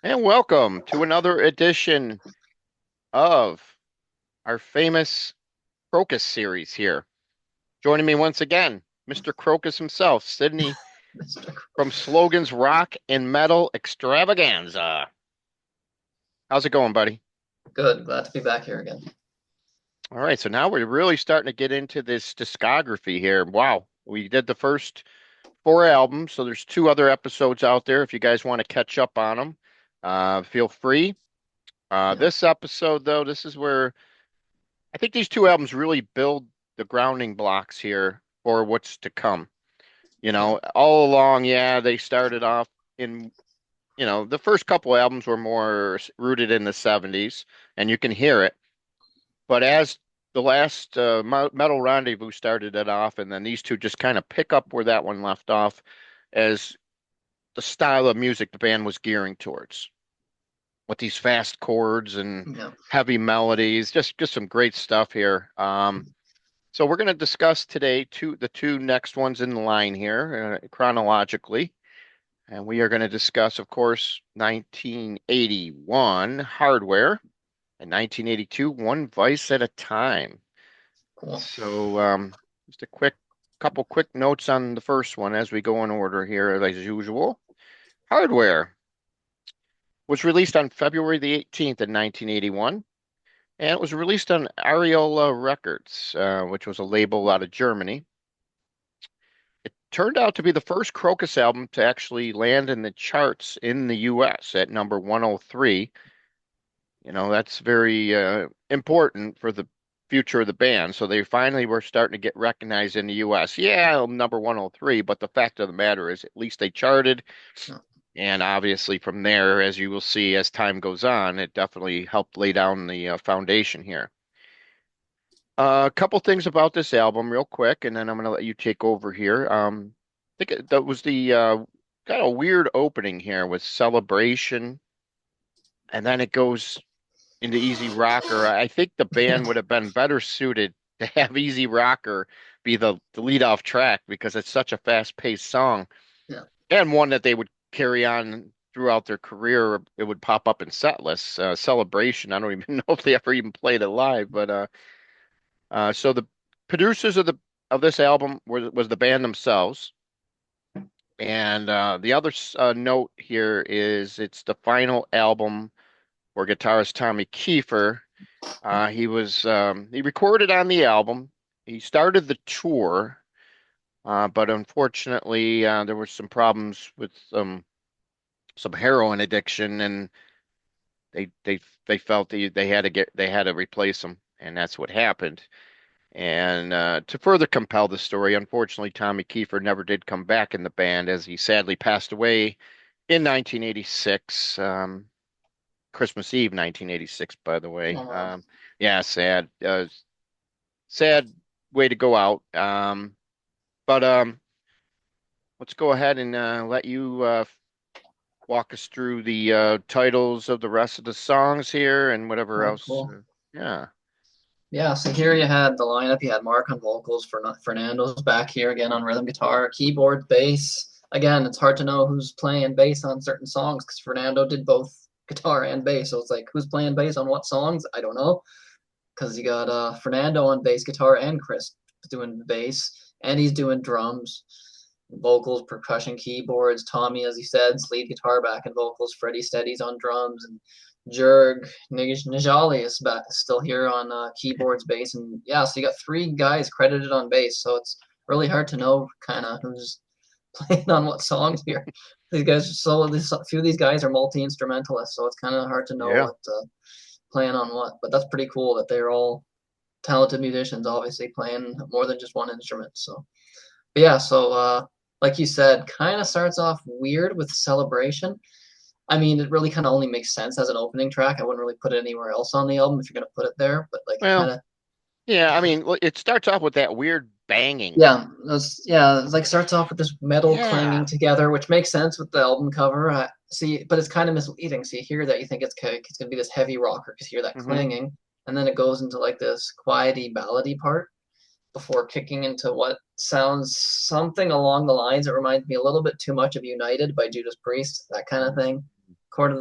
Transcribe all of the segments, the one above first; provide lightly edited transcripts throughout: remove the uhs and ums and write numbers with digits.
And welcome to another edition of our famous Krokus series here. Joining me once again, Mr. Krokus himself, Sidney Mr. from Slogan's Rock and Metal Extravaganza. How's it going, buddy? Good. Glad to be back here again. All right, so now we're really starting to get into this discography here. Wow, we did the first four albums, so there's two other episodes out there if you guys want to catch up on them. Feel free. Yeah. This episode, though, this is where I think these two albums really build the grounding blocks here for what's to come. Yeah. All along, yeah, they started off in, the first couple albums were more rooted in the 70s, and you can hear it. But as the last Metal Rendezvous started it off, and then these two just kind of pick up where that one left off as the style of music the band was gearing towards, with these fast chords and Yeah. heavy melodies, just some great stuff here. So we're going to discuss today the two next ones in the line here chronologically, and we are going to discuss, of course, 1981 Hardware and 1982 One Vice at a Time. Cool. So just a quick notes on the first one as we go in order here, as usual. Hardware was released on February the 18th in 1981. And it was released on Ariola Records, which was a label out of Germany. It turned out to be the first Krokus album to actually land in the charts in the US at number 103. That's very important for the future of the band. So they finally were starting to get recognized in the US. Yeah, number 103, but the fact of the matter is at least they charted. Yeah. And obviously from there, as you will see as time goes on, it definitely helped lay down the foundation here. A couple things about this album, real quick, and then I'm going to let you take over here. That was the kind of weird opening here with Celebration, and then it goes into Easy Rocker. I think the band would have been better suited to have Easy Rocker be the lead off track because it's such a fast-paced song Yeah. and one that they would carry on throughout their career. It would pop up in set lists. Celebration, I don't even know if they ever even played it live, but so the producers of this album was the band themselves, and the other note here is it's the final album for guitarist Tommy Kiefer. He recorded on the album. He started the tour, but unfortunately there were some problems with some heroin addiction, and they felt they had to replace him, and that's what happened. And to further compel the story, unfortunately, Tommy Kiefer never did come back in the band as he sadly passed away in 1986, Christmas Eve, 1986, by the way. Oh, wow. Yeah, sad way to go out. But let's go ahead and let you walk us through the titles of the rest of the songs here and whatever Oh, else. cool. Yeah. Yeah. So here you had the lineup. You had Mark on vocals, Fernando's back here again on rhythm guitar, keyboard, bass. Again, it's hard to know who's playing bass on certain songs because Fernando did both guitar and bass. So it's like who's playing bass on what songs? I don't know because you got Fernando on bass guitar and Chris doing bass, and he's doing drums, vocals, percussion, keyboards. Tommy, as he said, lead guitar, back and vocals. Freddie Steady's on drums, and Jurg Nijali is back, still here on keyboards, bass, and yeah. So you got three guys credited on bass. So it's really hard to know kind of who's playing on what songs here. These guys, a few of these guys are multi instrumentalists, so it's kind of hard to know Yeah. what playing on what. But that's pretty cool that they're all talented musicians, obviously playing more than just one instrument. So, but yeah, so like you said, kind of starts off weird with Celebration. I mean, it really kind of only makes sense as an opening track. I wouldn't really put it anywhere else on the album if you're gonna put it there. But like, Well, kind of, yeah, I mean, it starts off with that weird banging. yeah, it like starts off with this metal clanging Yeah. together, which makes sense with the album cover. See, but it's kind of misleading. So you hear that, you think it's gonna be this heavy rocker because you hear that Hmm. clanging, and then it goes into like this quiety ballady part before kicking into what sounds something along the lines that reminds me a little bit too much of United by Judas Priest, that kind of thing.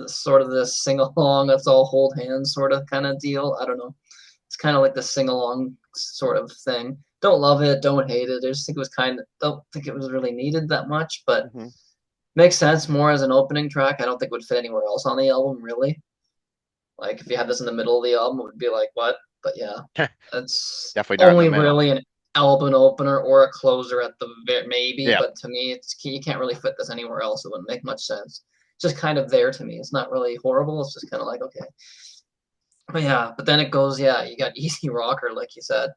sort of this sing along. Let's all hold hands sort of kind of deal. I don't know. It's kind of like the sing along sort of thing. Don't love it, don't hate it. I just think it was kind of don't think it was really needed that much, but Hmm. makes sense more as an opening track. I don't think it would fit anywhere else on the album really. Like if you had this in the middle of the album, it would be like what? But yeah, it's Definitely not in the only middle. really an album opener or a closer at the maybe. Yeah. But to me, it's you can't really fit this anywhere else. It wouldn't make much sense. It's just kind of there to me. It's not really horrible. It's just kind of like okay. But yeah, but then it goes, yeah, you got Easy Rocker, like you said.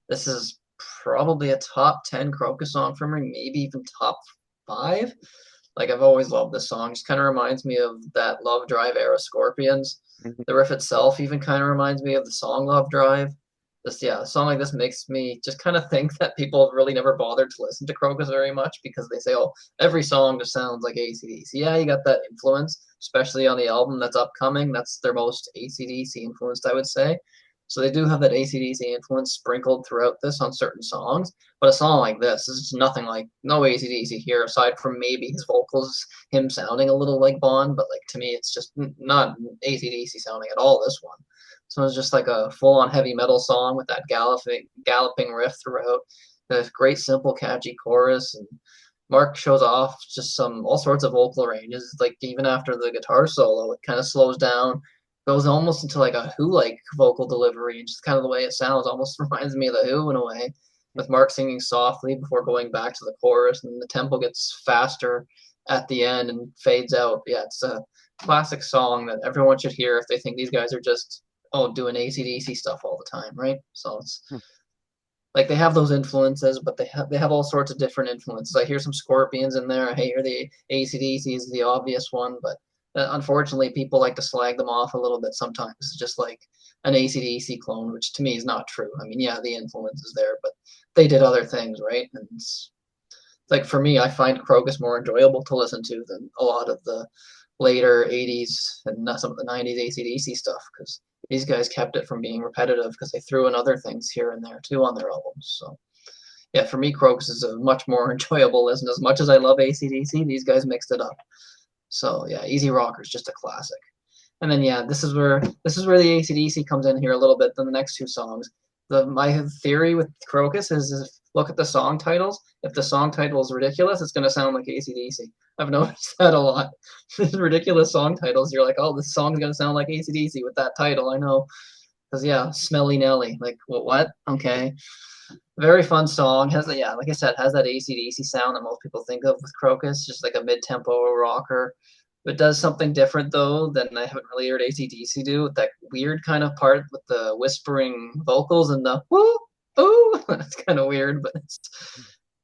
This is probably a top 10 Krokus song for me, maybe even top five. Like I've always loved this song. Just kind of reminds me of that Love Drive era Scorpions. Mhm. The riff itself even kind of reminds me of the song Love Drive. Just yeah, a song like this makes me just kind of think that people have really never bothered to listen to Krokus very much because they say, oh, every song just sounds like AC/DC. Yeah, you got that influence, especially on the album that's upcoming. That's their most AC/DC influenced, I would say. So they do have that AC/DC influence sprinkled throughout this on certain songs. But a song like this is just nothing like no AC/DC here, aside from maybe his vocals, him sounding a little like Bond. But like to me, it's just not AC/DC sounding at all. This one. So it's just like a full-on heavy metal song with that galloping riff throughout. The great, simple, catchy chorus, and Mark shows off just some all sorts of vocal ranges. Like even after the guitar solo, it kind of slows down, goes almost into like a Who-like vocal delivery, and just kind of the way it sounds almost reminds me of the Who in a way. With Mark singing softly before going back to the chorus, and the tempo gets faster at the end and fades out. Yeah, it's a classic song that everyone should hear if they think these guys are just doing AC/DC stuff all the time, right? So it's like they have those influences, but they have all sorts of different influences. I hear some Scorpions in there. I hear the AC/DC is the obvious one, but unfortunately, people like to slag them off a little bit sometimes. It's just like an AC/DC clone, which to me is not true. I mean, yeah, the influence is there, but they did other things, right? And it's like for me, I find Krokus more enjoyable to listen to than a lot of the later '80s and some of the '90s AC/DC stuff because these guys kept it from being repetitive because they threw in other things here and there too on their albums. So yeah, for me, Krokus is a much more enjoyable listen. As much as I love AC/DC, these guys mixed it up. So yeah, Easy Rocker is just a classic. And then yeah, this is where the AC/DC comes in here a little bit than the next two songs. My theory with Crocus is look at the song titles. If the song title is ridiculous, it's going to sound like AC/DC. I've noticed that a lot. Ridiculous song titles, you're like, oh, this song's going to sound like AC/DC with that title. I know. Because yeah, Smelly Nelly. Like what? Okay. Very fun song. Has yeah, like I said, has that AC/DC sound that most people think of with Crocus, just like a mid-tempo rocker. It does something different though than I haven't really heard AC/DC do with that weird kind of part with the whispering vocals and the woo ooh. It's kind of weird, but it's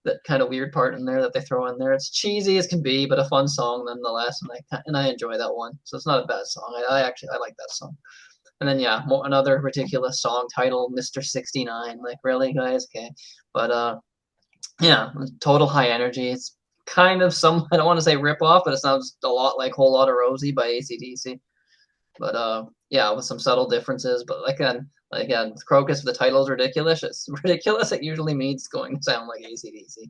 that kind of weird part in there that they throw in there. It's cheesy as can be, but a fun song nonetheless, and I enjoy that one. So it's not a bad song. I actually I like that song. And then yeah, another ridiculous song title, Mr. 69. Like really, guys? Okay, but yeah, total high energy. It's kind of some I don't want to say rip off, but it sounds a lot like Whole Lotta Rosie by AC/DC. But yeah, with some subtle differences. But like again, with Crocus, the title is ridiculous. It's ridiculous. It usually means it's going to sound like AC/DC.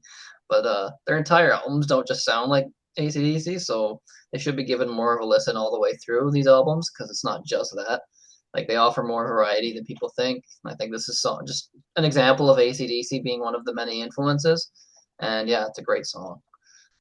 But their entire albums don't just sound like AC/DC, so they should be given more of a listen all the way through these albums because it's not just that. Like they offer more variety than people think. I think this is just an example of AC/DC being one of the many influences. And yeah, it's a great song.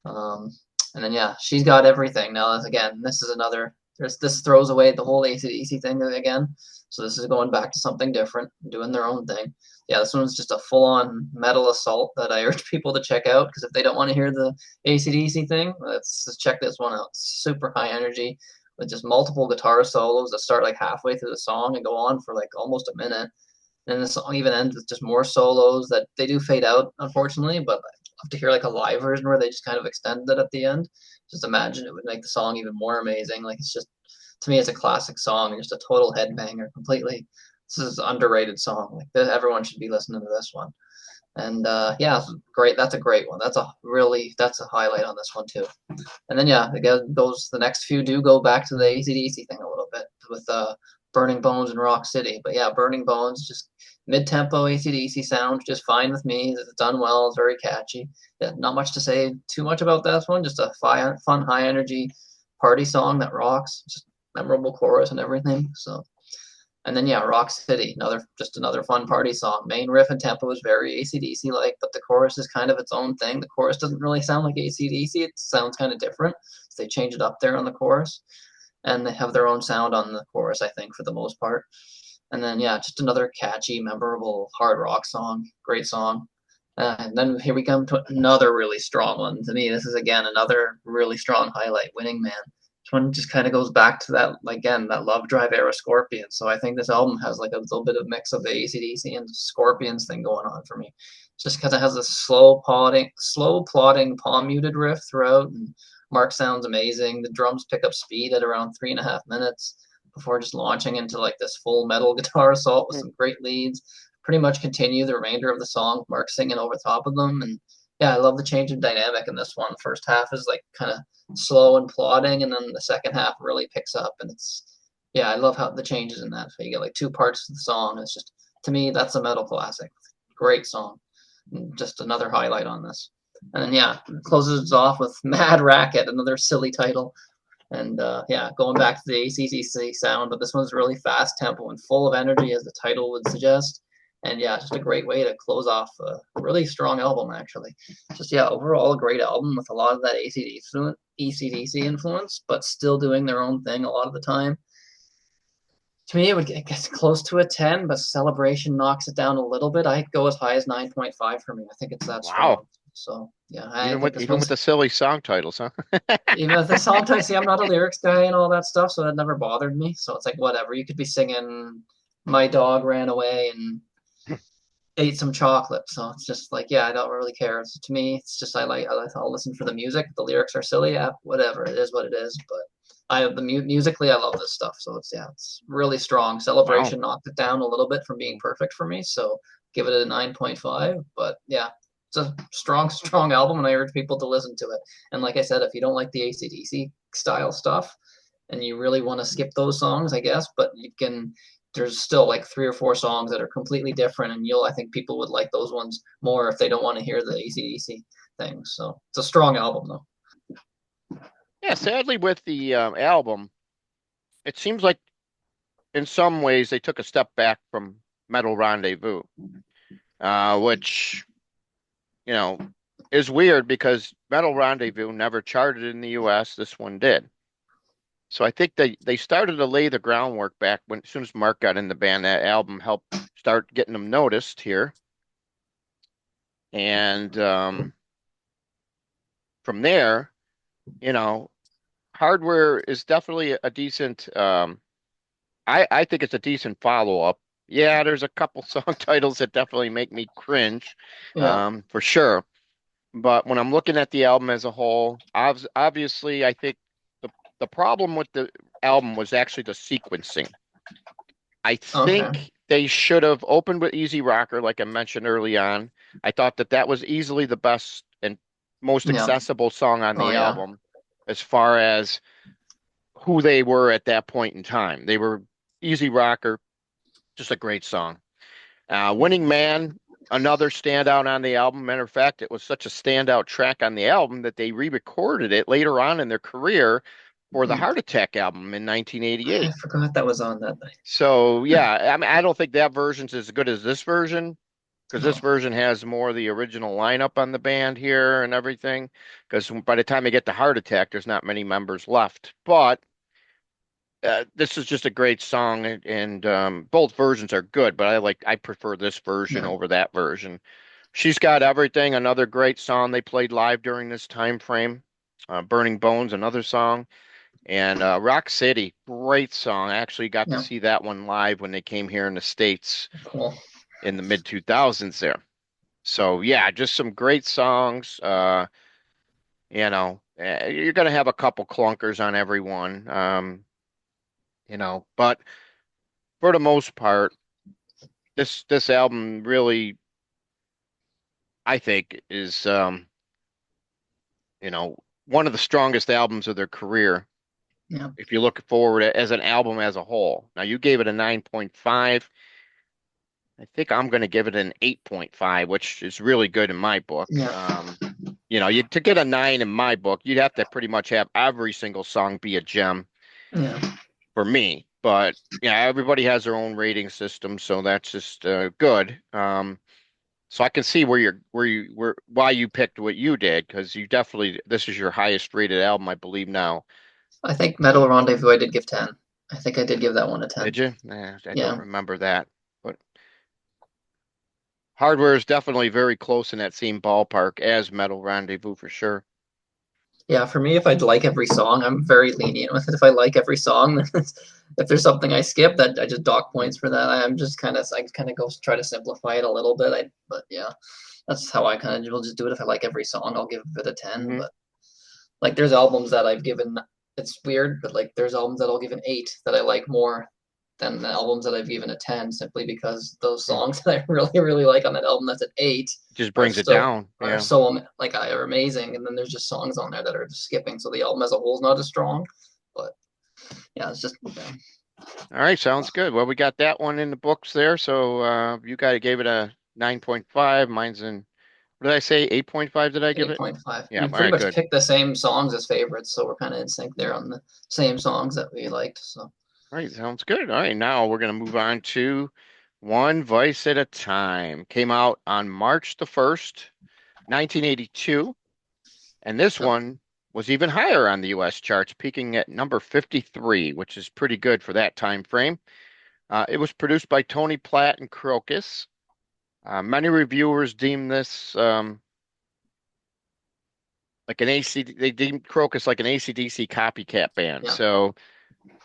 Um, and then yeah, she's got everything. Now again, this is another. This throws away the whole AC/DC thing again. So this is going back to something different, doing their own thing. Yeah, this one's just a full-on metal assault that I urge people to check out because if they don't want to hear the AC/DC thing, let's just check this one out. Super high energy with just multiple guitar solos that start like halfway through the song and go on for like almost a minute. And the song even ends with just more solos that they do fade out, unfortunately, but I'd love to hear like a live version where they just kind of extend it at the end. Just imagine it would make the song even more amazing. Like it's just to me it's a classic song and just a total headbanger completely. This is an underrated song. Like everyone should be listening to this one. And yeah, great. That's a great one. That's a highlight on this one too. And then yeah, again, those the next few do go back to the AC/DC thing a little bit with Burning Bones and Rock City. But yeah, Burning Bones just mid-tempo AC/DC sound, just fine with me. It's done well. It's very catchy. Yeah, not much to say too much about that one. Just a fun, high energy party song that rocks, just memorable chorus and everything. So, and then yeah, Rock City, another fun party song. Main riff and tempo is very AC/DC like, but the chorus is kind of its own thing. The chorus doesn't really sound like AC/DC. It sounds kind of different. So they change it up there on the chorus, and they have their own sound on the chorus, I think, for the most part. And then yeah, just another catchy, memorable hard rock song. Great song. And then here we come to another really strong one. To me, this is again another really strong highlight. Winning Man. This one just kind of goes back to that again, that Love Drive era Scorpions. So I think this album has like a little bit of mix of the AC/DC and Scorpions thing going on for me. Just because it has a slow plodding, palm muted riff throughout, and Mark sounds amazing. The drums pick up speed at around 3.5 minutes before just launching into like this full metal guitar assault with some great leads. Pretty much continue the remainder of the song, Mark singing over top of them. And yeah, I love the change of dynamic in this one. The first half is like kind of slow and plodding, and then the second half really picks up. And it's, yeah, I love how the changes in that. So you get like two parts of the song. It's just, to me, that's a metal classic. Great song. And just another highlight on this. And then yeah, closes it off with Mad Racket, another silly title. And yeah, going back to the ACDC sound, but this one's really fast tempo and full of energy, as the title would suggest. And yeah, just a great way to close off a really strong album, actually. Just yeah, overall a great album with a lot of that ACDC influence, but still doing their own thing a lot of the time. To me, it gets close to a 10, but Celebration knocks it down a little bit. I'd go as high as 9.5 for me. I think it's that Wow. strong. So yeah, I think this Even with one's, the silly song titles, huh? even if the song title, see, I'm not a lyrics guy and all that stuff, so that never bothered me. So it's like whatever. You could be singing "My Dog Ran Away" and ate some chocolate. So it's just like, yeah, I don't really care. So to me, it's just I'll listen for the music. The lyrics are silly, yeah, whatever. It is what it is. But musically, I love this stuff. So it's yeah, it's really strong. Wow. Celebration knocked it down a little bit from being perfect for me. So give it a 9.5. But yeah, it's a strong album, and I urge people to listen to it. And like I said, if you don't like the AC/DC style stuff, and you really want to skip those songs, I guess, but you can, there's still like three or four songs that are completely different, and I think people would like those ones more if they don't want to hear the AC/DC things. So it's a strong album though. Yeah, sadly with the album, it seems like in some ways they took a step back from Metal Rendezvous, which, you know, is weird because Metal Rendezvous never charted in the US. This one did. So I think they started to lay the groundwork back when as soon as Mark got in the band, that album helped start getting them noticed here. And from there, you know, Hardware is definitely a decent I think it's a decent follow-up. Yeah, there's a couple song titles that definitely make me cringe, Yeah, for sure. But when I'm looking at the album as a whole, obviously I think the problem with the album was actually the sequencing. I okay, think they should have opened with Easy Rocker, like I mentioned early on. I thought that that was easily the best and most yeah, accessible song on oh the yeah, album as far as who they were at that point in time. They were Easy Rocker, just a great song. Winning Man, another standout on the album. Matter of fact, it was such a standout track on the album that they re-recorded it later on in their career for the hmm. Heart Attack album in I 1988. forgot that was on that night. So yeah, I mean, I don't think that version's as good as this version because this Oh, version has more of the original lineup on the band here and everything. Because by the time they get to Heart Attack, there's not many members left. But this is just a great song, and both versions are good. But I prefer this version yeah, over that version. She's Got Everything, another great song they played live during this time frame. Burning Bones, another song. And Rock City, great song. I actually got to yeah, see that one live when they came here in the States cool. in the mid 2000s there. So yeah, just some great songs. You're gonna have a couple clunkers on every one. But for the most part, this album really, I think, is you know, one of the strongest albums of their career. Yeah, If you look forward as an album as a whole. Now you gave it a 9.5. I think I'm going to give it an 8.5, which is really good in my book. yeah. You to get a 9 in my book, you'd have to pretty much have every single song be a gem Yeah. for me. But yeah, everybody has their own rating system, so that's just good. So I can see why you picked what you did because you definitely this is your highest rated album, I believe now. I think Metal Rendezvous I did give 10. I think I did give that one a Did 10. you? I don't Yeah. remember that. But Hardware is definitely very close in that same ballpark as Metal Rendezvous for sure. Yeah, for me, if I'd like every song, I'm very lenient with it. If I like every song, if there's something I skip, that I just dock points Mm, for that. I kind of go try to simplify it a little bit. But yeah, that's how I kind of will just do it. If I like every song, I'll give it a 10. hmm But like, there's albums that I've given. It's weird, but like, there's albums that I'll give an 8 that I like more than the albums that I've given a 10, simply because those mm. songs that I really, really like on that album that's an 8 Just are brings it so down. are Yeah. so like are amazing, and then there's just songs on there that are just skipping, so the album as a whole is not as strong. But yeah, it's just yeah. All right, sounds good. Well, we got that one in the books there. So you guys gave it a 9.5. Mine's in, what did I say? 8.5 did I give it? 8.5. Yeah, We all pretty right, much good. picked the same songs as favorites, so we're kind of in sync there on the same songs that we liked. So All right, sounds good. All right, now we're going to move on to One Vice at a Time. Came out on March the 1st, 1982. And this yep, one was even higher on the US charts, peaking at number 53, which is pretty good for that time frame. It was produced by Tony Platt and Krokus. Many reviewers deem this like an AC, they deemed Krokus like an AC/DC copycat band. yeah. So,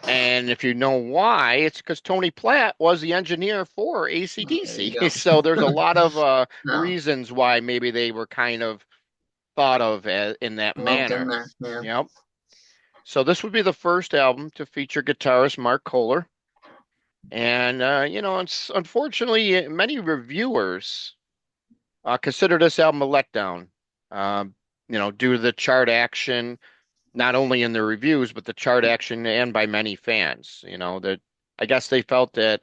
and if you know why, it's because Tony Platt was the engineer for Oh, there you AC/DC. go. So there's a lot of No, reasons why maybe they were kind of thought of in that lumped in manner. there. Yeah, Yep. So this would be the first album to feature guitarist Mark Kohler. And it's unfortunately many reviewers consider this album a letdown. Due to the chart action, not only in the reviews, but the chart action and by many fans. That I guess they felt that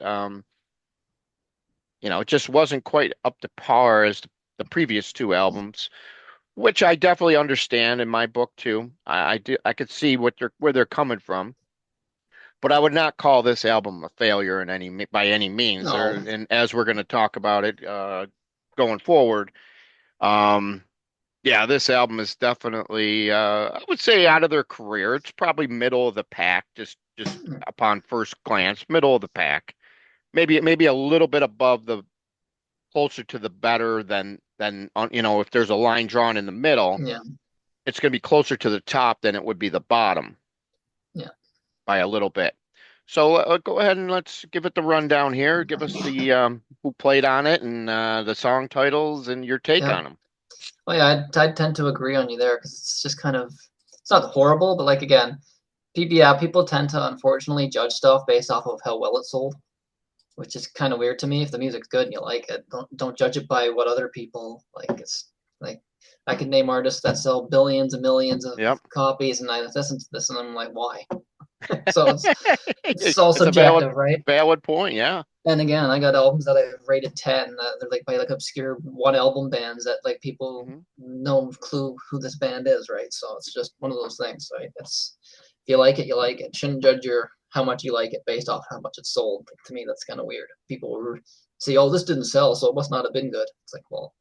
it just wasn't quite up to par as the previous two albums, which I definitely understand in my book too. I could see where they're coming from. But I would not call this album a failure by any means. no, And as we're going to talk about it going forward, um, yeah, this album is definitely I would say out of their career, it's probably middle of the pack, just upon first glance, middle of the pack. Maybe a little bit above the closer to the better than on if there's a line drawn in the middle, yeah, it's going to be closer to the top than it would be the bottom yeah. by a little bit. So go ahead and let's give it the rundown here. Give us the who played on it and the song titles and your take Yeah. on them. Well, yeah, I'd tend to agree on you there because it's just kind of it's not horrible, but like again, people tend to unfortunately judge stuff based off of how well it sold, which is kind of weird to me. If the music's good and you like it, don't judge it by what other people like. It's like I can name artists that sell billions and millions of Yep. copies, and I listen to this and I'm like, why? So it's all It's a valid subjective, right? valid point. Yeah. And again, I got albums that I've rated 10 that they're like by like obscure one album bands that like people hmm no clue who this band is, right? So it's just one of those things, right? It's if you like it, you like it. Shouldn't judge your how much you like it based off how much it sold. Like, to me, that's kind of weird. People will say, "Oh, this didn't sell, so it must not have been good." It's like, well,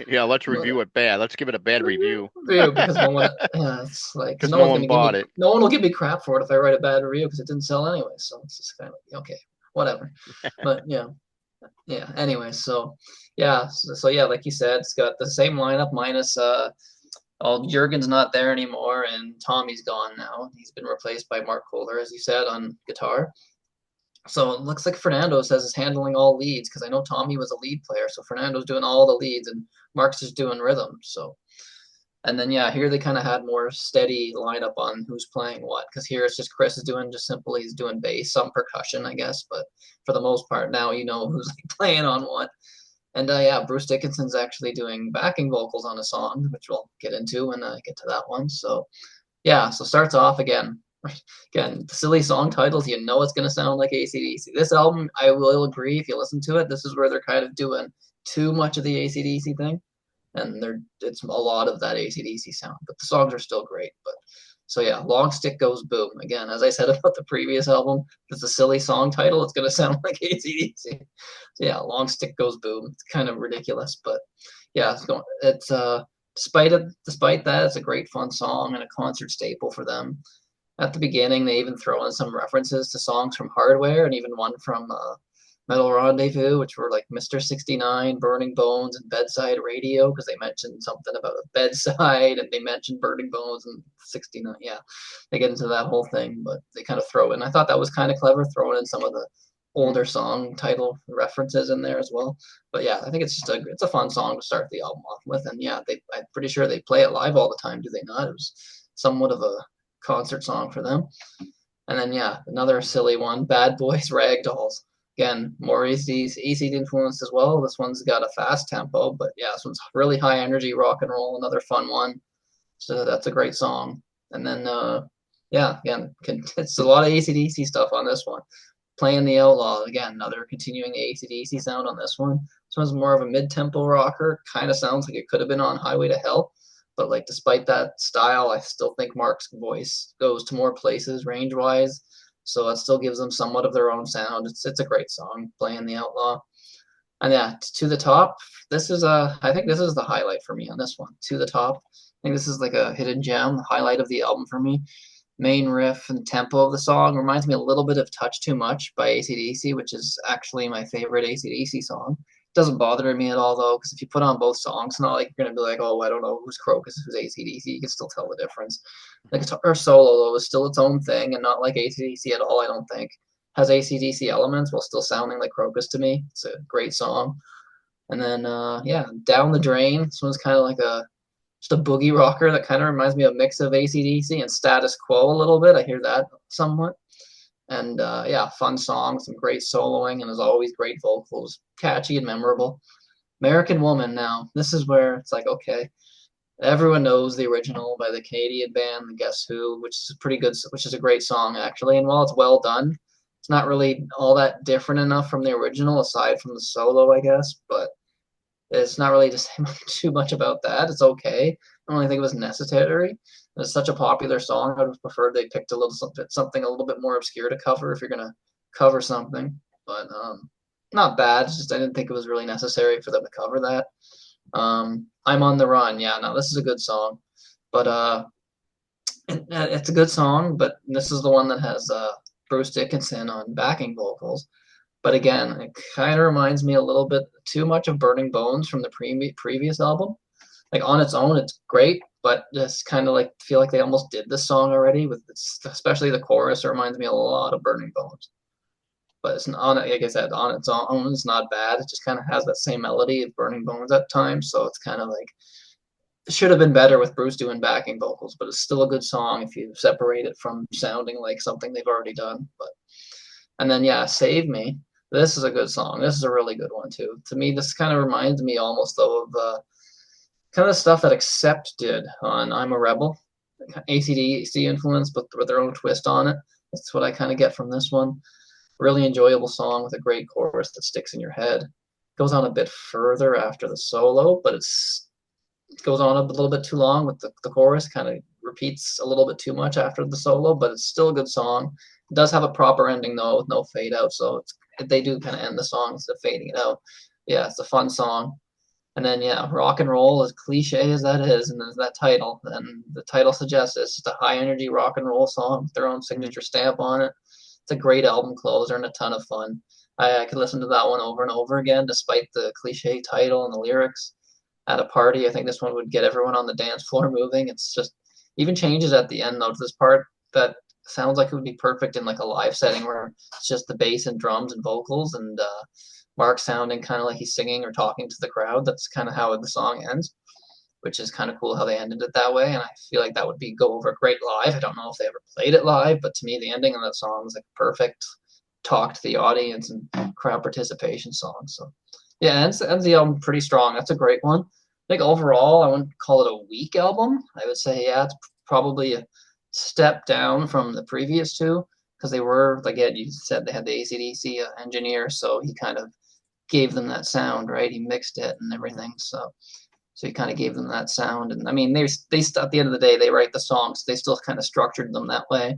Yeah. Let's review it bad. Let's give it a bad review review because no one, it's like because because no one bought it. no one will give me crap for it if I write a bad review because it didn't sell anyway. So it's just kind of like, okay, whatever. But yeah. Yeah. Anyway, so yeah, so yeah, like you said, it's got the same lineup minus oh, Jurgen's not there anymore and Tommy's gone now. He's been replaced by Mark Kohler, as you said, on guitar. So it looks like Fernando says is handling all leads because I know Tommy was a lead player, so Fernando's doing all the leads and Mark's just doing rhythm. So and then yeah, here they kind of had more steady lineup on who's playing what. Because here it's just Chris is doing just simply he's doing bass, some percussion, I guess, but for the most part now you know who's like playing on what. And yeah, Bruce Dickinson's actually doing backing vocals on a song, which we'll get into when I get to that one. So yeah, so starts off again. Again, silly song titles, you know it's gonna sound like AC/DC. This album, I will agree, if you listen to it, this is where they're kind of doing too much of the AC/DC thing and it's a lot of that AC/DC sound, but the songs are still great. But so yeah, Long Stick Goes Boom. Again, as I said about the previous album, if it's a silly song title, it's gonna sound like AC/DC. So yeah, Long Stick Goes Boom. It's kind of ridiculous, but yeah, despite that, it's a great fun song and a concert staple for them. At the beginning, they even throw in some references to songs from Hardware and even one from Metal Rendezvous, which were like Mr. 69, Burning Bones, and Bedside Radio, because they mentioned something about a bedside and they mentioned Burning Bones and 69. Yeah, they get into that whole thing, but they kind of throw in. I thought that was kind of clever, throwing in some of the Mhm. older song title references in there as well. But yeah, I think it's a fun song to start the album off with. And yeah, I'm pretty sure they play it live all the time, do they not? It was somewhat of a concert song for them. And then yeah, another silly one, Bad Boys Ragdolls. Again, more AC influenced as well. This one's got a fast tempo, but yeah, this one's really high energy rock and roll. Another fun one. So that's a great song. And then yeah, again, it's a lot of AC/DC stuff on this one. Playing the Outlaw, again, another continuing AC/DC sound on this one. This one's more of a mid-tempo rocker. Kind of sounds like it could have been on Highway to Hell, but like despite that style, I still think Mark's voice goes to more places range-wise. So it still gives them somewhat of their own sound. It's a great song, Playing the Outlaw. And yeah, To the Top. I think this is the highlight for me on this one. To the Top. I think this is like a hidden gem, highlight of the album for me. Main riff and tempo of the song reminds me a little bit of Touch Too Much by AC/DC, which is actually my favorite AC/DC song. It doesn't bother me at all though, because if you put on both songs, it's not like you're gonna be like, oh, I don't know who's Krokus, who's AC/DC. You can still tell the difference. The guitar solo though is still its own thing and not like AC/DC at all. I don't think has AC/DC elements while still sounding like Krokus to me. It's a great song. And then yeah, Down the Drain. This one's kind of like a just a boogie rocker that kind of reminds me of a mix of AC/DC and Status Quo a little bit. I hear that somewhat. And yeah, fun song, some great soloing, and as always, great vocals, catchy and memorable. American Woman. Now, this is where it's like, okay, everyone knows the original by the Canadian band, the Guess Who, which is pretty good, which is a great song actually. And while it's well done, it's not really all that different enough from the original, aside from the solo, I guess. But it's not really to say too much about that. It's okay. I don't really think it was necessary. It's such a popular song. I would have preferred they picked a little something a little bit more obscure to cover if you're gonna cover something. But not bad. It's just I didn't think it was really necessary for them to cover that. I'm on the Run. Yeah, no, this is a good song, but it's a good song. But this is the one that has Bruce Dickinson on backing vocals. But again, it kind of reminds me a little bit too much of Burning Bones from the previous album. Like on its own, it's great, but just kind of like feel like they almost did this song already. With especially the chorus, it reminds me a lot of Burning Bones. But it's not, like I said, on its own, it's not bad. It just kind of has that same melody of Burning Bones at times, so it's kind of like it should have been better with Bruce doing backing vocals, but it's still a good song if you separate it from sounding like something they've already done. But and then yeah, Save Me. This is a good song. This is a really good one too. To me, this kind of reminds me almost though of kind of stuff that Accept did on I'm a Rebel. AC/DC influence, but with their own twist on it. That's what I kind of get from this one. Really enjoyable song with a great chorus that sticks in your head. Goes on a bit further after the solo, but it goes on a little bit too long with the chorus, kind of repeats a little bit too much after the solo, but it's still a good song. It does have a proper ending though, with no fade out, so they do kind of end the song instead of fading it out. Yeah, it's a fun song. And then yeah, rock and roll, as cliche as that is, and as that title, and the title suggests it's just a high energy rock and roll song with their own Mhm. signature stamp on it. It's a great album closer and a ton of fun. I could listen to that one over and over again, despite the cliche title and the lyrics. At a party, I think this one would get everyone on the dance floor moving. It's just even changes at the end though to this part that sounds like it would be perfect in like a live setting where it's just the bass and drums and vocals and Mark sounding kind of like he's singing or talking to the crowd. That's kind of how the song ends, which is kind of cool how they ended it that way. And I feel like that would be go over great live. I don't know if they ever played it live, but to me, the ending of that song is like perfect talk to the audience and crowd participation song. So yeah, ends the album pretty strong. That's a great one. I think overall, I wouldn't call it a weak album. I would say, yeah, it's probably a step down from the previous two because they were, like you said, they had the AC/DC engineer, so he kind of gave them that sound, right? He mixed it and everything. So So he kind of gave them that sound. And I mean, at the end of the day, they write the songs. They still kind of structured them that way.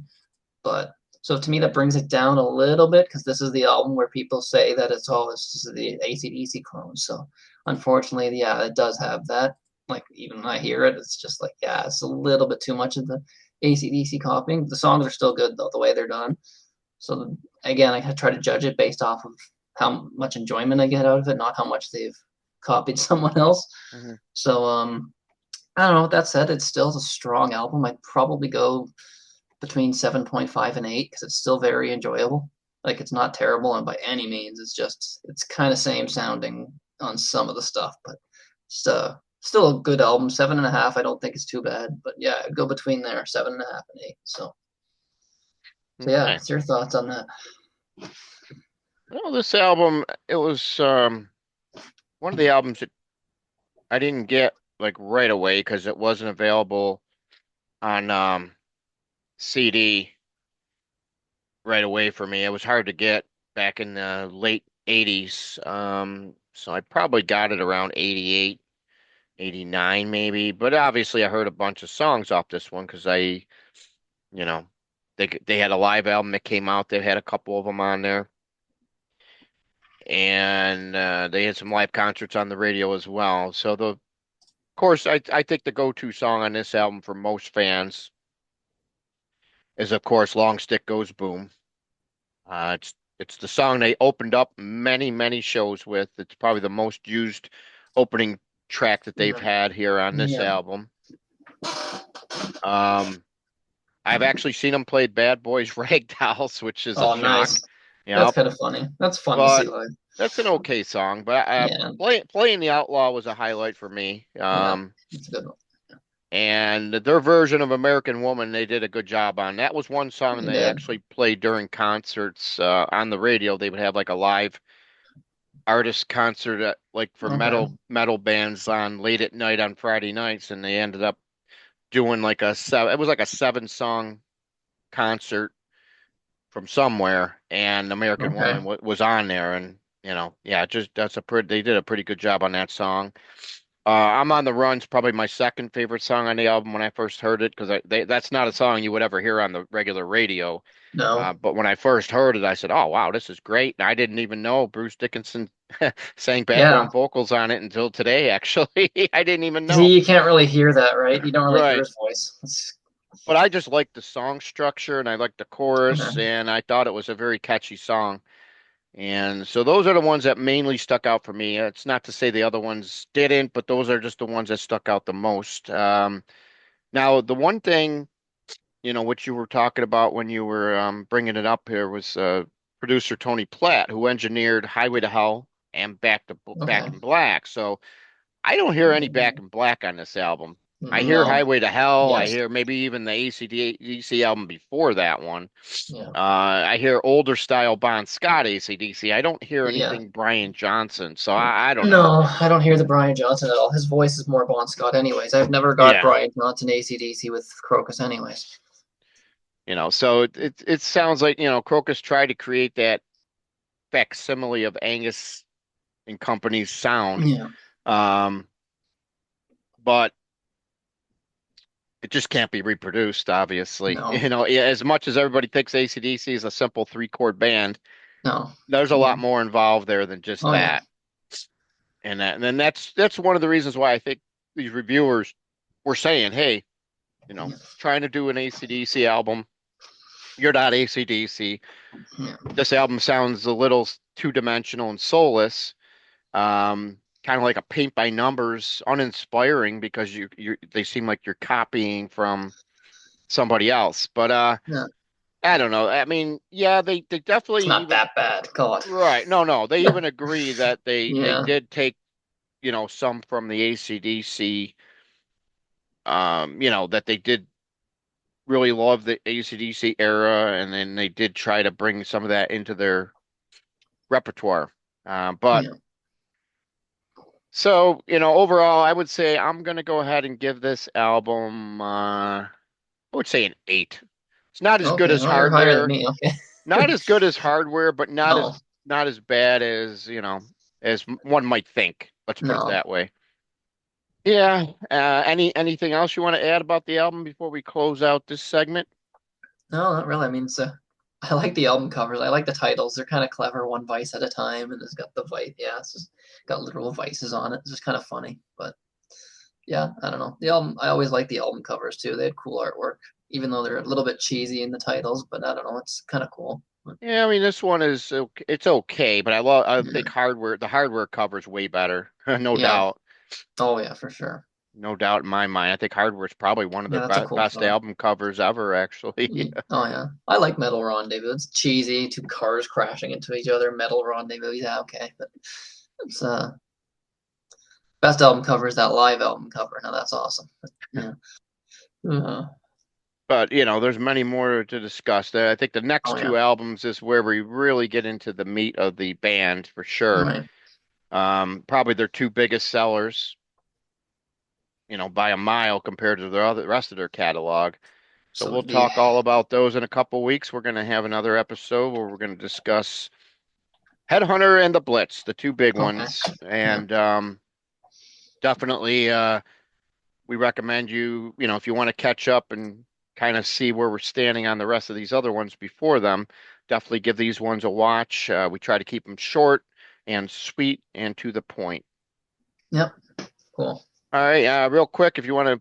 But so to me, that brings it down a little bit because this is the album where people say that it's just the AC/DC clone. So unfortunately, yeah, it does have that. Like even when I hear it, it's just like, yeah, it's a little bit too much of the AC/DC copying. The songs are still good though, the way they're done. So again, I try to judge it based off of how much enjoyment I get out of it, not how much they've copied someone else. Mhm. So I don't know. With that said, it's still a strong album. I'd probably go between 7.5 and 8 because it's still very enjoyable. Like it's not terrible and by any means. It's kind of same sounding on some of the stuff, but still a good album. 7.5, I don't think is too bad. But yeah, I'd go between there, 7.5 and 8. So yeah, Okay. what's your thoughts on that? Well, this album, it was one of the albums that I didn't get like right away because it wasn't available on CD right away for me. It was hard to get back in the late 80s. So I probably got it around 88, 89 maybe. But obviously I heard a bunch of songs off this one because you know, they had a live album that came out. They had a couple of them on there. And they had some live concerts on the radio as well. So of course, I think the go-to song on this album for most fans is of course "Long Stick Goes Boom." It's the song they opened up many shows with. It's probably the most used opening track that they've Yeah, had here on this yeah. album. Um, I've actually seen them play Bad Boys Rag Dolls, which is a Oh, shock. nice. That's Yep, kind of funny. That's fun to see but live. that's an okay song. But Yeah, playing the Outlaw was a highlight for me. yeah. It's a good one. And their version of American Woman, they did a good job on. That was one song They they did. actually played during concerts on the radio. They would have like a live artist concert like for Okay. metal bands on late at night on Friday nights, and they ended up doing like a seven. It was like a 7 song concert from somewhere, and American Okay. Woman was on there, and yeah, just that's a pretty. They did a pretty good job on that song. I'm on the Run's probably my second favorite song on the album when I first heard it because that's not a song you would ever hear on the regular radio. No. But when I first heard it, I said, "Oh wow, this is great!" And I didn't even know Bruce Dickinson sang Yeah. background vocals on it until today. Actually, I didn't even know. See, you can't really hear that, right? You don't really hear Right. his voice. But I just liked the song structure and I liked the chorus, Okay. and I thought it was a very catchy song. And so those are the ones that mainly stuck out for me. It's not to say the other ones didn't, but those are just the ones that stuck out the most. Now, the one thing, what you were talking about when you were bringing it up here was producer Tony Platt, who engineered Highway to Hell and Back Okay. in Black. So I don't hear any Back in Black on this album. I hear No. Highway to Hell. I Yes. hear maybe even the AC/DC album before that one. Yeah. I hear older style Bon Scott AC/DC. I don't hear Yeah. anything Brian Johnson. So I don't know. No, I don't hear the Brian Johnson at all. His voice is more Bon Scott, anyways. I've never got Yeah. Brian Johnson AC/DC with Krokus, anyways. So it sounds like, Krokus tried to create that facsimile of Angus and Company's sound. Yeah. Um, but it just can't be reproduced, obviously. No. Yeah, as much as everybody thinks AC/DC is a simple 3 chord band, No. there's a lot No. more involved there than just Oh yeah. that. And then that's one of the reasons why I think these reviewers were saying, hey, Yeah. trying to do an AC/DC album, you're not AC/DC. Yeah. This album sounds a little two-dimensional and soulless, kind of like a paint by numbers, uninspiring because they seem like you're copying from somebody else. But Yeah. I don't know. I mean, yeah, they definitely It's not even that bad. God. right. No, they even agree that they Yeah. did take, some from the AC/DC, that they did really love the AC/DC era, and then they did try to bring some of that into their repertoire. But Yeah. so, overall, I would say I'm gonna go ahead and give this album, I would say an 8. It's not as good Okay. as Well, you're higher than Hardware, me. Okay. not as good as Hardware, but No. not as bad as one might think. Let's put it No. that way. Yeah. Anything else you want to add about the album before we close out this segment? No, not really. I mean, so I like the album covers. I like the titles. They're kind of clever, one vice at a time, and it's got the vice. Yeah, it's just got literal vices on it. It's just kind of funny. But yeah, I don't know. The album. I always like the album covers too. They had cool artwork, even though they're a little bit cheesy in the titles. But I don't know. It's kind of cool. But, Yeah, I mean this one is okay, it's okay, but I yeah. think the hardware cover is way better. No Yeah. doubt. Oh yeah, for sure. No doubt in my mind. I think hardware is probably one of Yeah, their that's a cool best cover. album covers ever, actually. Oh yeah, I like Metal Rendezvous. It's cheesy, two cars crashing into each other. Metal Rendezvous. Yeah, okay, but it's best album cover is that live album cover. Now that's awesome. Yeah. Uh, But, there's many more to discuss there. I think the next oh yeah. two albums is where we really get into the meat of the band for sure. Right. Probably their two biggest sellers, by a mile compared to the rest of their catalog. So So we'll it'd be talk all about those in a couple weeks. We're going to have another episode where we're going to discuss Headhunter and the Blitz, the two big okay. ones. Yeah. And definitely we recommend if you want to catch up and kind of see where we're standing on the rest of these other ones before them, definitely give these ones a watch. We try to keep them short and sweet and to the point. Yep. Cool. All right, real quick, if you want to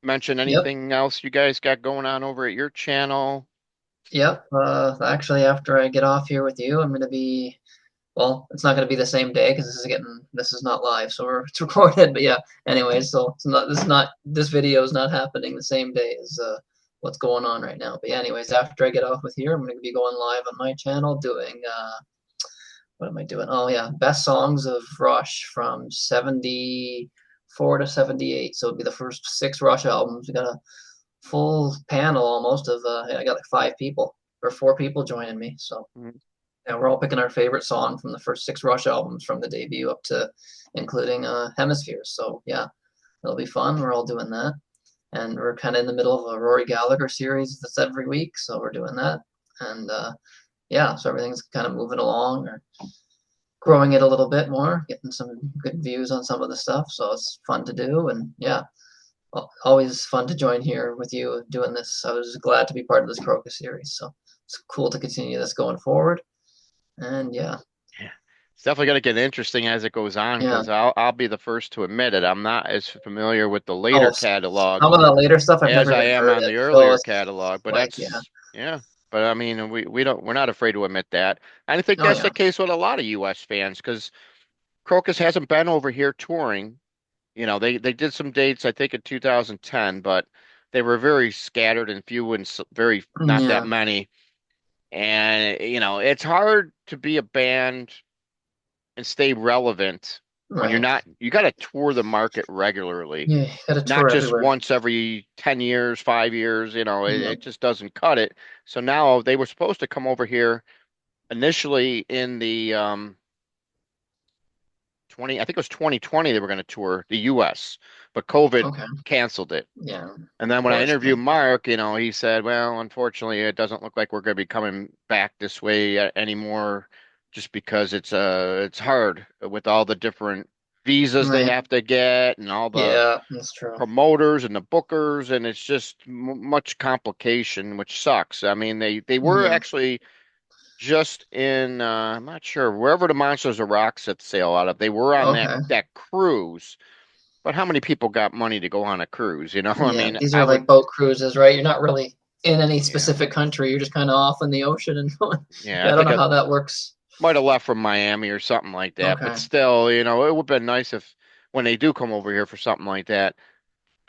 mention Yep. anything else you guys got going on over at your channel. Yep. Actually, after I get off here with you, I'm gonna be. Well, it's not gonna be the same day because this is not live, so it's recorded. But yeah. Anyways, so this video is not happening the same day as what's going on right now. But yeah. Anyways, after I get off with here, I'm gonna be going live on my channel doing what am I doing? Oh yeah, best songs of Rush from 74 to 78. So it'll be the first six Rush albums. We got a full panel almost of I got like five people or four people joining me. So Mm, yeah, we're all picking our favorite song from the first six Rush albums from the debut up to including Hemispheres. So yeah, it'll be fun. We're all doing that. And we're kind of in the middle of a Rory Gallagher series that's every week, so we're doing that. And yeah, so everything's kind of moving along. Or growing it a little bit more, getting some good views on some of the stuff. So it's fun to do. And yeah, always fun to join here with you doing this. I was glad to be part of this Krokus series. So it's cool to continue this going forward. And yeah, yeah. It's definitely going to get interesting as it goes on yeah. because I'll be the first to admit it. I'm not as familiar with the Oh, later catalog some of the later stuff I've as never I even am heard on it. the So earlier it's catalog, but like, yeah. that's yeah. But I mean, we're not afraid to admit that. And I think Oh, that's the yeah. case with a lot of U.S. fans because Crocus hasn't been over here touring. They did some dates, I think, in 2010, but they were very scattered and few and very not that Yeah. many. And it's hard to be a band and stay relevant when Right. you got to tour the market regularly, Yeah. Got a not tour just everywhere. once every 10 years, 5 years, Yeah. it just doesn't cut it. So now they were supposed to come over here initially in the 20, I think it was 2020 they were going to tour the US, but COVID Okay. canceled it. Yeah. And then Of when I course. Yeah. interviewed Mark, he said, "Well, unfortunately, it doesn't look like we're going to be coming back this way anymore, just because it's hard with all the different visas they Right. have to get and all the Yeah. That's true. promoters and the bookers, and it's just m much complication, which sucks. I mean, they were Yeah. actually just in I'm not sure wherever the Monsters of Rock set sail out of. They were on that Okay. that cruise, but how many people got money to go on a cruise? I Yeah, mean, these I are would. like boat cruises, right? You're not really in any Yeah. specific country. You're just kind of off in the ocean and going. Yeah, I Yeah, I don't think know I how that works. might have left from Miami or something like that. But Okay. still, it would have been nice if when they do come over here for something like that,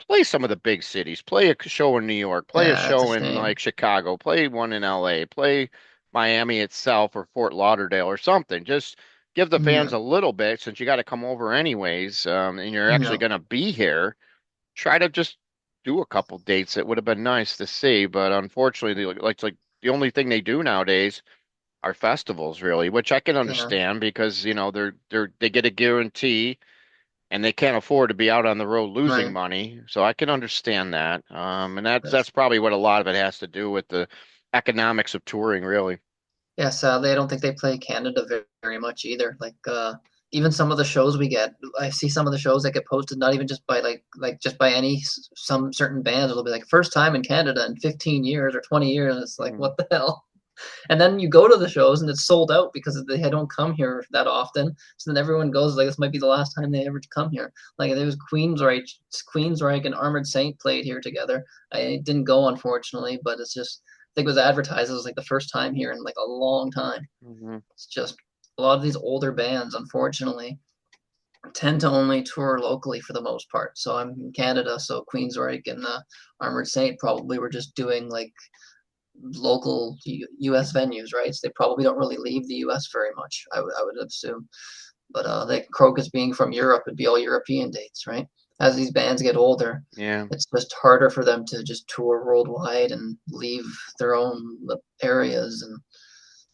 play some of the big cities, play a show in New York, play a Yeah, it's a show in shame. like Chicago, play one in LA, play Miami itself or Fort Lauderdale or something. Just give the Yeah, fans a little bit since you got to come over anyways, and you're actually yeah, going to be here. Try to just do a couple dates. It would have been nice to see, but unfortunately, like the only thing they do nowadays are festivals really, which I can yeah. understand because they get a guarantee and they can't afford to be out on the road losing Right. money. So I can understand that. And that's That's probably what a lot of it has to do with the economics of touring, really. yeah. Sadly, I don't think they play Canada very much either. Like even some of the shows we get, I see some of the shows that get posted not even just by just by any some certain bands. It'll be like first time in Canada in 15 years or 20 years. It's like Mm, what the hell? And then you go to the shows and it's sold out because they don't come here that often. So then everyone goes like this might be the last time they ever come here. Like there was Queensryche and Armored Saint played here together. I didn't go unfortunately, but it's just I think it was advertised as like the first time here in like a long time. mhm. It's just a lot of these older bands, unfortunately, tend to only tour locally for the most part. So I'm in Canada, so Queensryche and Armored Saint probably were just doing like local U.S. venues, right? So they probably don't really leave the U.S. very much. I would assume, but the Krokus being from Europe, would be all European dates, right? As these bands get older, Yeah. it's just harder for them to just tour worldwide and leave their own areas. And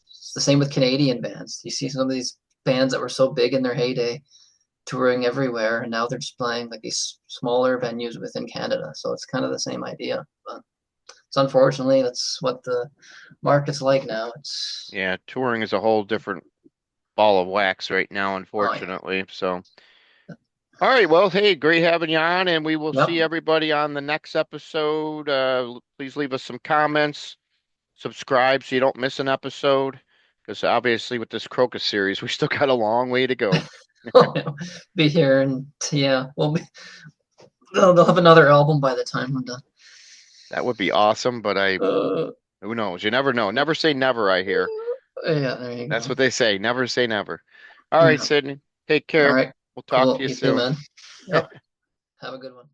it's the same with Canadian bands. You see some of these bands that were so big in their heyday touring everywhere, and now they're just playing like these smaller venues within Canada. So it's kind of the same idea, but it's unfortunately that's what the market's like now. It's Yeah. Touring is a whole different ball of wax right now, oh yeah, unfortunately. So, all right. Well, hey, great having you on, and we will yep. see everybody on the next episode. Please leave us some comments, subscribe so you don't miss an episode. Because obviously, with this Crocus series, we still got a long way to go. Be here and yeah, they'll have another album by the time we're done. That would be awesome, but Uh, who knows? You never know. Never say never, I hear. yeah, there you That's go. what they say. Never say never. All right, Yeah. Sydney. Take All care. right. We'll talk to Cool. you You too, soon. man. Yep. Have a good one.